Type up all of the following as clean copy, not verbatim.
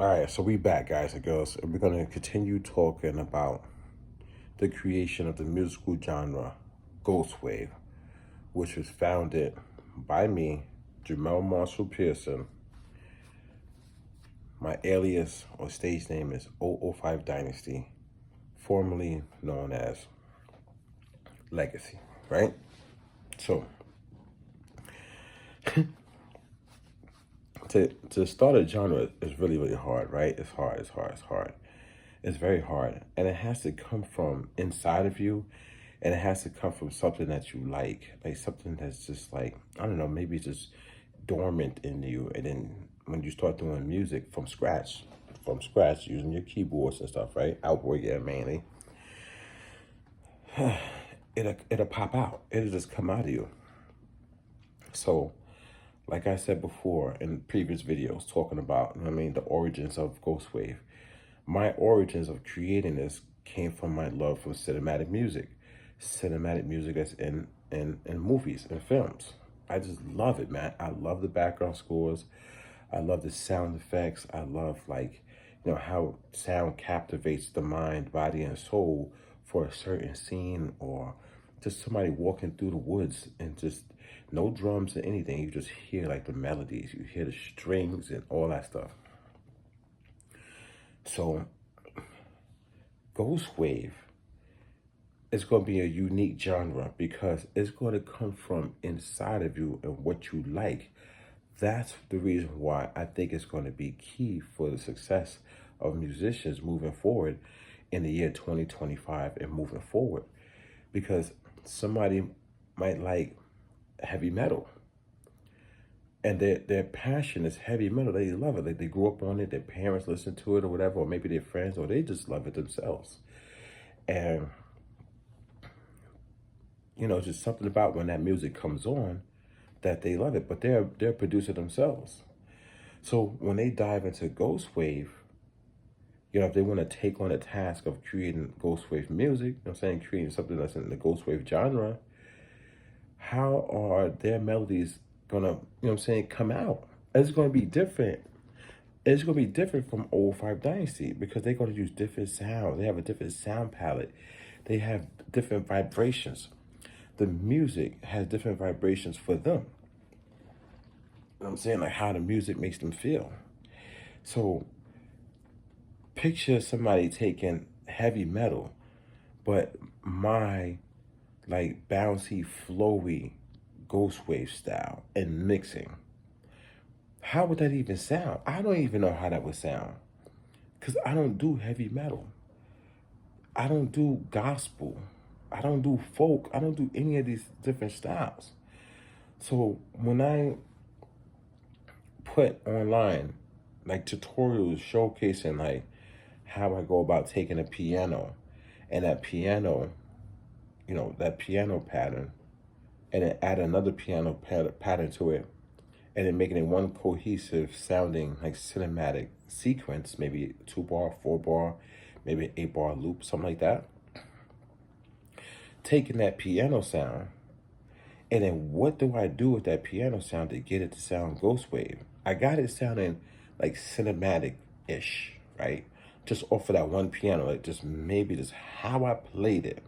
All right, so we back, guys and girls, and we're gonna continue talking about the creation of the musical genre, Ghost Wave, which was founded by me, Jamel Marshall Pearson. My alias or stage name is oO5 Dynasty, formerly known as Legacy, right? So, to start a genre is really, really hard, right? It's hard, it's hard. It's very hard. And it has to come from inside of you, and it has to come from something that you like something that's just like, I don't know, maybe it's just dormant in you. And then when you start doing music from scratch, using your keyboards and stuff, right? Outboard, yeah, mainly, it'll pop out. It'll just come out of you. So, like I said before in previous videos, talking about, the origins of Ghost Wave. My origins of creating this came from my love for cinematic music. Cinematic music that's in movies and films. I just love it, man. I love the background scores. I love the sound effects. I love, how sound captivates the mind, body, and soul for a certain scene, or just somebody walking through the woods and just no drums or anything. You just hear like the melodies, you hear the strings and all that stuff. So Ghost Wave is going to be a unique genre because it's going to come from inside of you and what you like. That's the reason why I think it's going to be key for the success of musicians moving forward in the year 2025 and moving forward. Because somebody might like heavy metal, and their passion is heavy metal. They love it. Like they grew up on it. Their parents listen to it or whatever, or maybe their friends, or they just love it themselves. And just something about when that music comes on that they love it. But they're a producer themselves. So when they dive into Ghost Wave, if they want to take on the task of creating Ghost Wave music, creating something that's in the Ghost Wave genre, how are their melodies gonna, come out? It's gonna be different. It's gonna be different from oO5 Dynasty because they're gonna use different sounds. They have a different sound palette. They have different vibrations. The music has different vibrations for them. Like how the music makes them feel. So picture somebody taking heavy metal, but my like bouncy, flowy Ghost Wave style and mixing. How would that even sound? I don't even know how that would sound because I don't do heavy metal. I don't do gospel. I don't do folk. I don't do any of these different styles. So when I put online like tutorials showcasing like how I go about taking a piano and that piano, that piano pattern, and then add another piano pattern to it, and then making it one cohesive sounding like cinematic sequence, maybe 2-bar, 4-bar, maybe an 8-bar loop, something like that. Taking that piano sound, and then what do I do with that piano sound to get it to sound Ghost Wave? I got it sounding like cinematic-ish, right? Just off of that one piano, like just maybe just how I played it.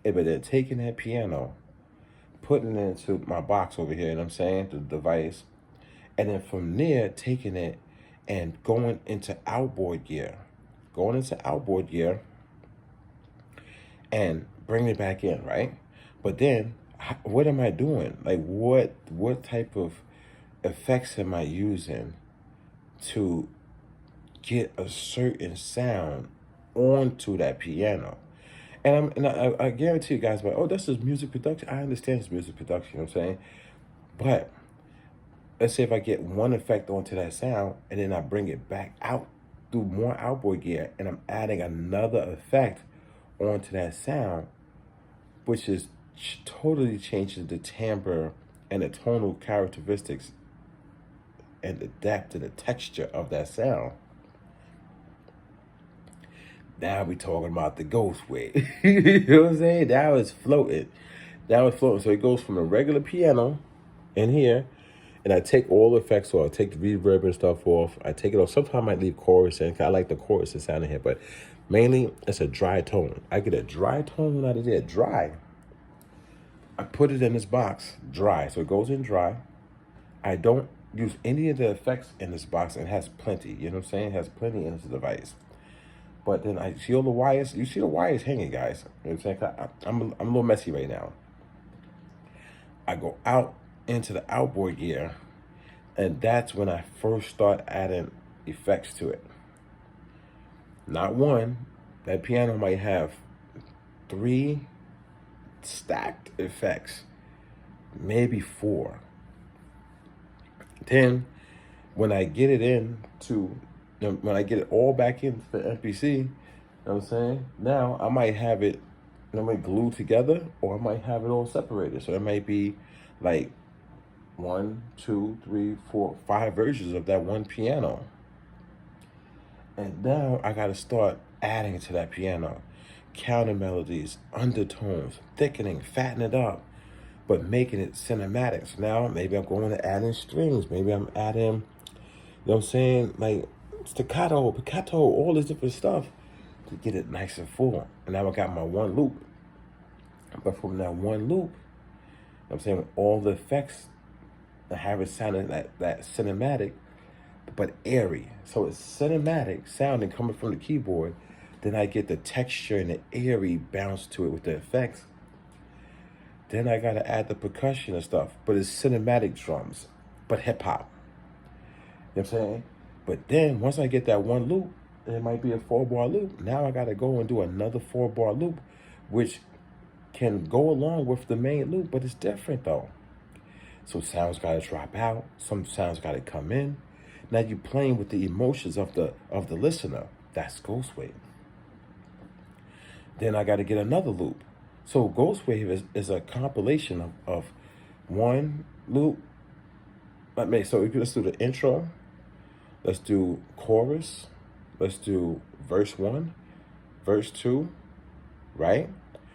But then taking that piano, putting it into my box over here, the device, and then from there, taking it and going into outboard gear, and bringing it back in, right? But then, what am I doing? Like, what type of effects am I using to get a certain sound onto that piano? And I guarantee you guys, this is music production. I understand it's music production, you know what I'm saying? But let's say if I get one effect onto that sound and then I bring it back out through more outboard gear and I'm adding another effect onto that sound, which is totally changing the timbre and the tonal characteristics and the depth and the texture of that sound. Now we talking about the Ghost Wave. You know what I'm saying? Now it's floating. So it goes from a regular piano in here, And I take all the effects off. I take the reverb and stuff off. I take it off. Sometimes I might leave chorus in. I like the chorus to sound in here. But mainly, it's a dry tone. I get a dry tone out of there. Dry. I put it in this box. Dry. So it goes in dry. I don't use any of the effects in this box. And it has plenty. You know what I'm saying? It has plenty in this device. But then I see all the wires. You see the wires hanging, guys. You know what I'm saying? I'm a little messy right now. I go out into the outboard gear, and that's when I first start adding effects to it. Not one. That piano might have 3 stacked effects, maybe 4. Then when I get it when I get it all back into the MPC, you know what I'm saying? Now I might have it, I might glue together, or I might have it all separated. So it might be like 1, 2, 3, 4, 5 versions of that one piano. And now I gotta start adding to that piano. Counter melodies, undertones, thickening, fatten it up, but making it cinematic. So now maybe I'm going to add in strings. Maybe I'm adding, you know what I'm saying? Like staccato, piccato, all this different stuff to get it nice and full. And now I got my one loop. But from that one loop, you know what I'm saying, all the effects, I have it sounding that cinematic, but airy. So it's cinematic sounding coming from the keyboard. Then I get the texture and the airy bounce to it with the effects. Then I gotta add the percussion and stuff, but it's cinematic drums, but hip hop. You know what I'm saying? But then once I get that one loop, it might be a 4-bar loop. Now I gotta go and do another 4-bar loop, which can go along with the main loop, but it's different though. So sounds gotta drop out, some sounds gotta come in. Now you're playing with the emotions of the listener. That's Ghost Wav. Then I gotta get another loop. So Ghost Wav is a compilation of one loop. So let's do the intro. Let's do chorus. Let's do verse 1, verse 2, right?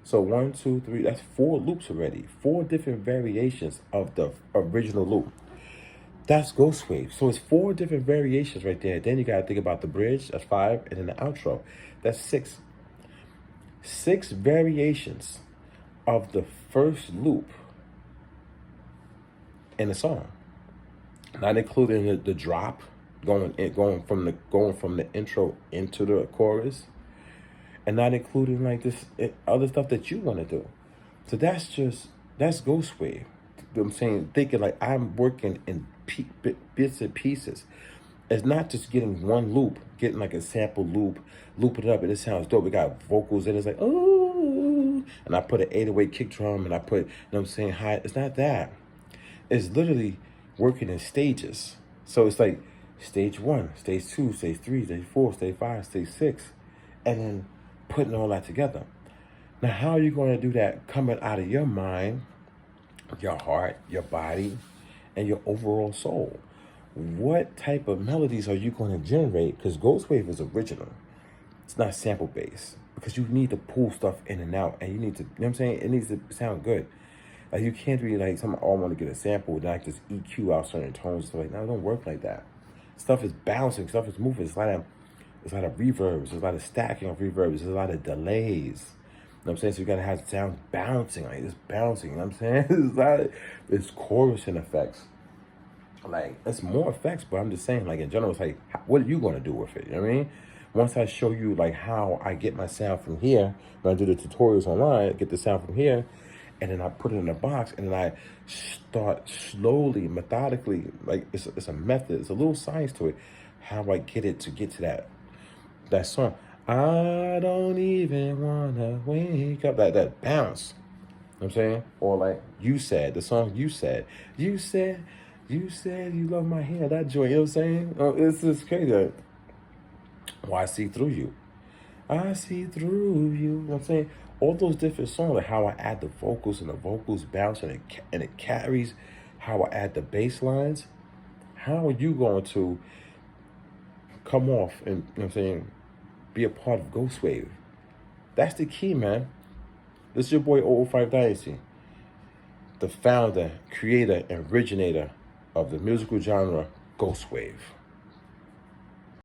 So 1, 2, 3, that's 4 loops already. 4 different variations of the original loop. That's Ghost Wav. So it's 4 different variations right there. Then you gotta think about the bridge, that's 5, and then the outro, that's 6. 6 variations of the first loop in the song, not including the drop, going from the intro into the chorus, and not including like this other stuff that you want to do. So that's Ghost Wav. You know what I'm saying, thinking like I'm working in bits and pieces. It's not just getting one loop, getting like a sample loop, loop it up, and it sounds dope. We got vocals in it, it's like, oh, and I put an 808 kick drum, and I put, you know what I'm saying, high. It's not that. It's literally working in stages. So it's like stage 1, stage 2, stage 3, stage 4, stage 5, stage 6, and then putting all that together. Now, how are you going to do that coming out of your mind, your heart, your body, and your overall soul? What type of melodies are you going to generate? Because Ghost Wav is original. It's not sample based, because you need to pull stuff in and out, and you need to, you know what I'm saying? It needs to sound good. Like you can't be like, I want to get a sample, then I just EQ out certain tones. So like, no, it don't work like that. Stuff is bouncing, stuff is moving. It's a lot of reverbs, there's a lot of stacking of reverbs, there's a lot of delays. You know what I'm saying? So you gotta have sound bouncing, like it's bouncing, you know what I'm saying? It's chorusing effects. Like, it's more effects, but I'm just saying, like, in general, it's like, what are you going to do with it? You know what I mean? Once I show you, like, how I get my sound from here, when I do the tutorials online, get the sound from here, and then I put it in a box, and then I start slowly, methodically, like, it's a method, it's a little science to it, how I get it to get to that song. I don't even want to wake up, that bounce. You know what I'm saying? Or, like, You Said, the song You Said. You said you love my hair, that joint, you know what I'm saying? Oh, it's just crazy. Oh, I see through you. I see through you. You know what I'm saying? All those different songs, like how I add the vocals and the vocals bounce and it carries, how I add the bass lines. How are you going to come off and, you know what I'm saying, be a part of Ghost Wav? That's the key, man. This is your boy oO5 Dynasty, the founder, creator, and originator of the musical genre Ghost Wave.